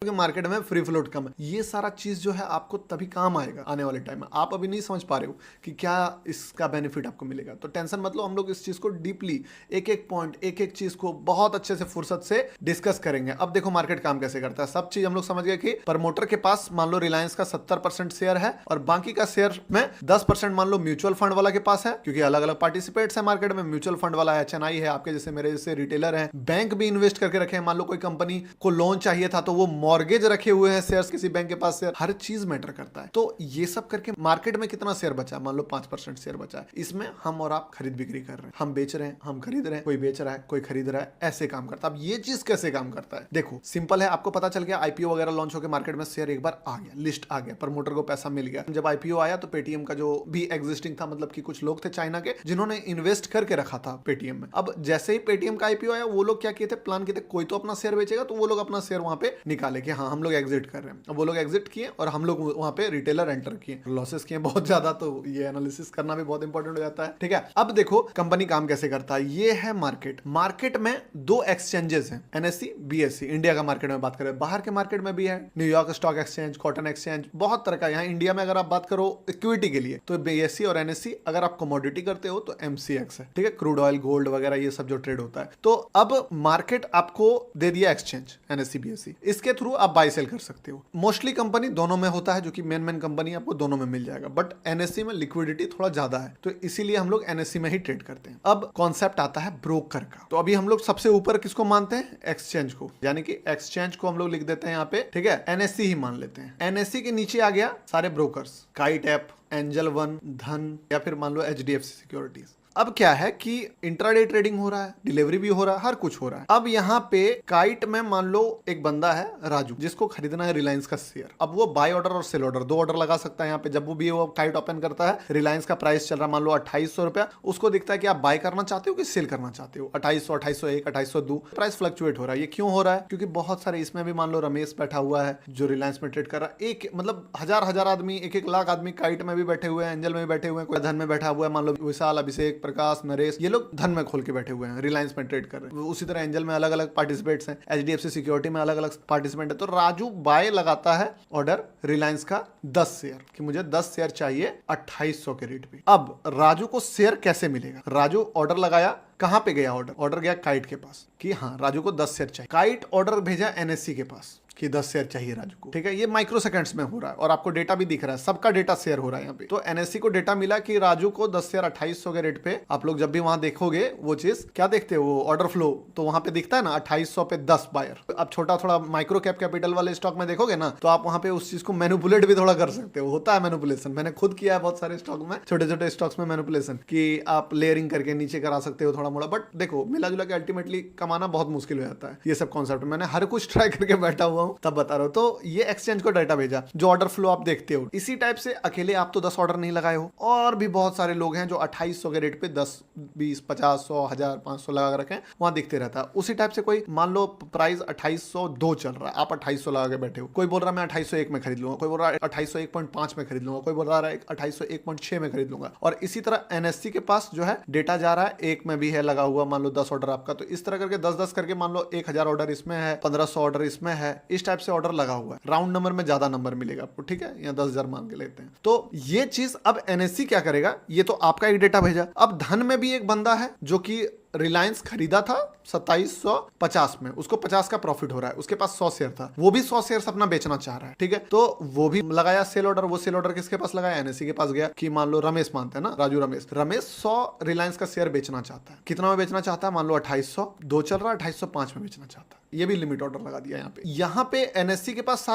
Market में free float कम है। ये सारा चीज जो है आपको तभी काम आएगा आने वाले टाइम में। आप अभी नहीं समझ पा रहे हो कि क्या इसका बेनिफिट आपको मिलेगा, तो टेंशन मत लो। हम लोग इस चीज को डीपली एक एक पॉइंट एक एक चीज को बहुत अच्छे से फुर्सत से डिस्कस करेंगे। अब देखो मार्केट काम कैसे करता है। सब चीज हम लोग समझ गए कि प्रमोटर के पास मान लो रिलायंस का 70% शेयर है और बाकी का शेयर में 10% मान लो म्यूचुअल फंड वाला के पास है, क्योंकि अलग अलग पार्टिसिपेट्स है मार्केट में। म्यूचुअल फंड वाला HNI है, आपके जैसे मेरे जैसे रिटेलर है, बैंक भी इन्वेस्ट करके रखे हैं। मान लो कोई कंपनी को लोन चाहिए था तो वो मॉर्गेज रखे हुए हैं शेयर्स, किसी बैंक के पास शेयर। हर चीज मैटर करता है। तो ये सब करके मार्केट में कितना शेयर बचा, मान लो 5% शेयर बचा है। इसमें हम और आप खरीद बिक्री कर रहे हैं, हम बेच रहे हैं, हम खरीद रहे हैं, कोई बेच रहा है, कोई खरीद रहा है, ऐसे काम करता है। अब ये चीज कैसे काम करता है, देखो सिंपल है। आपको पता चल गया IPO वगैरह लॉन्च होकर मार्केट में शेयर एक बार आ गया, लिस्ट आ गया, प्रमोटर को पैसा मिल गया। जब IPO आया तो पेटीएम का जो भी एग्जिस्टिंग था, मतलब कि कुछ लोग थे चाइना के जिन्होंने इन्वेस्ट करके रखा था पेटीएम में। अब जैसे ही पेटीएम का IPO आया, वो लोग क्या किए थे, प्लान किए थे कोई तो अपना शेयर बेचेगा, तो वो लोग अपना शेयर वहां पे निकाले कि हाँ हम लोग एग्जिट कर रहे हैं। अब वो लोग एग्जिट किए और हम लोग वहां पे रिटेलर एंटर किए, लॉसेस किए बहुत ज्यादा। तो ये एनालिसिस करना भी बहुत इंपॉर्टेंट हो जाता है, ठीक है। अब देखो कंपनी काम कैसे करता है। ये है मार्केट। मार्केट में 2 एक्सचेंजेस हैं, NSE BSE। इंडिया का मार्केट में बात करें, बाहर के मार्केट में भी है New York stock exchange, cotton exchange, बहुत तरह का। यहाँ इंडिया में अगर आप बात करो इक्विटी के लिए तो BSE और NSE। अगर आप कमोडिटी करते हो तो MCX है, ठीक है, क्रूड ऑयल, गोल्ड वगैरह ये सब जो ट्रेड होता है। तो अब मार्केट आपको दे दिया एक्सचेंज NSE BSE, इसके थ्रू आप बाय सेल कर सकते हो। मोस्टली कंपनी दोनों में होता है, जो कि मेन कंपनी आपको दोनों में मिल जाएगा, बट NSE में लिक्विडिटी थोड़ा ज्यादा है, तो इसीलिए हम लोग NSE में ही ट्रेड करते हैं। अब कॉन्सेप्ट आता है ब्रोकर का। तो अभी हम लोग सबसे ऊपर किसको मानते हैं, एक्सचेंज को, यानी कि एक्सचेंज को हम लोग लिख देते हैं यहाँ पे, ठीक है, NSE ही मान लेते हैं। NSE के नीचे आ गया सारे brokers, kite app, angel one, धन, या फिर मान लो HDFC सिक्योरिटीज। अब क्या है कि इंट्राडे ट्रेडिंग हो रहा है, डिलीवरी भी हो रहा है, हर कुछ हो रहा है। अब यहाँ पे काइट में मान लो एक बंदा है राजू, जिसको खरीदना है रिलायंस का शेयर। अब वो बाय ऑर्डर और सेल ऑर्डर 2 ऑर्डर लगा सकता है यहाँ पे। जब वो काइट ओपन करता है, रिलायंस का प्राइस चल रहा है मान लो 2800 रुपया, उसको दिखता है कि आप बाय करना चाहते हो कि सेल करना चाहते हो। 2800, 2801, 2802 प्राइस फ्लक्चुएट हो रहा है। ये क्यों हो रहा है, क्योंकि बहुत सारे इसमें भी मान लो रमेश बैठा हुआ है जो रिलायंस में ट्रेड कर रहा है। एक मतलब हजार आदमी, 1-1 लाख आदमी काइट में भी बैठे हुए हैं, एंजल में भी बैठे हुए हैं, कोई धन में बैठा हुआ है, मान लो विशाल, अभिषेक, प्रकाश, नरेश, ये लोग धन में खोल के बैठे हुए हैं, रिलायंस में ट्रेड कर रहे हैं। उसी तरह एंजल में अलग अलग पार्टिसिपेट्स हैं, HDFC सिक्योरिटी में अलग अलग पार्टिसिपेंट है। तो राजू बाय लगाता है ऑर्डर रिलायंस का 10 शेयर, कि मुझे 10 शेयर चाहिए 2800 के रेट पे। अब राजू को शेयर कैसे मिलेगा, राजू ऑर्डर लगाया, कहां पे गया ऑर्डर गया काइट के पास कि हाँ राजू को 10 शेयर चाहिए। काइट ऑर्डर भेजा NSE के पास कि 10 शेयर चाहिए राजू को, ठीक है। ये माइक्रो सेकंड्स में हो रहा है और आपको डेटा भी दिख रहा है, सबका डेटा शेयर हो रहा है यहाँ पे। तो NSE को डेटा मिला कि राजू को 10 शेयर 2800 के रेट पे। आप लोग जब भी वहां देखोगे वो चीज क्या देखते हो, ऑर्डर फ्लो, तो वहां पे दिखता है ना 2800 पे 10 बायर। अब छोटा थोड़ा माइक्रो कैप कैपिटल वाले स्टॉक में देखोगे ना, तो आप वहां पे उस चीज को मैनिपुलेट भी थोड़ा कर सकते हो। होता है मैनिपुलेशन, मैंने खुद किया है बहुत सारे स्टॉक में, छोटे छोटे स्टॉक्स में मैनिपुलेशन, कि आप लेयरिंग करके नीचे करा सकते हो थोड़ा मोड़ा। बट देखो मिला जुला के अल्टीमेटली कमाना बहुत मुश्किल हो जाता है। ये सब कॉन्सेप्ट मैंने हर कुछ ट्राई करके बैठा हुआ हूँ, तब बता रहा हूँ। तो ये एक्सचेंज को डाटा भेजा, जो ऑर्डर फ्लो आप देखते हो इसी टाइप से। अकेले आप तो 10 ऑर्डर नहीं लगाए हो, और भी बहुत सारे लोग हैं जो 2800 के रेट पे 10, 20, 50, 100, 1000, 500 लगा कर रखे हैं, वहां दिखते रहता है। उसी टाइप से कोई मान लो प्राइस 2802 चल रहा है, आप 2800 लगा के बैठे हो। कोई बोल रहा है मैं 2801 में खरीद लूंगा, कोई बोल रहा है 2801.5 में खरीद लूंगा, कोई बोल रहा है 2801.6 में खरीद लूंगा। और इसी तरह NSE के पास जो है डेटा जा रहा है, एक में भी है लगा हुआ, मान लो 10 ऑर्डर आपका। तो इस तरह करके 10-10 करके मान लो 1000 ऑर्डर इसमें है, 1500 ऑर्डर इसमें है, इस टाइप से ऑर्डर लगा हुआ है। राउंड नंबर में ज्यादा नंबर मिलेगा आपको, ठीक है, या 10,000 मान के लेते हैं। तो ये चीज अब NSE क्या करेगा, ये तो आपका एक डेटा भेजा। अब धन में भी एक बंदा है जो कि रिलायंस खरीदा था 2750 में, उसको 50 का प्रॉफिट हो रहा है, उसके पास 100 शेयर था, वो भी 100 शेयर अपना बेचना चाह रहा है, ठीक है। तो वो भी लगाया सेल ऑर्डर। वो सेल ऑर्डर किसके पास लगाया, NSE के पास गया, कि मान लो रमेश मानते हैं ना, राजू रमेश 100 रिलायंस का शेयर बेचना चाहता है। कितना में बेचना चाहता है, मान लो 2802 चल रहा है, 2805 में बेचना चाहता है। ये भी लिमिट ऑर्डर लगा दिया यहाँ पे। NSE के पास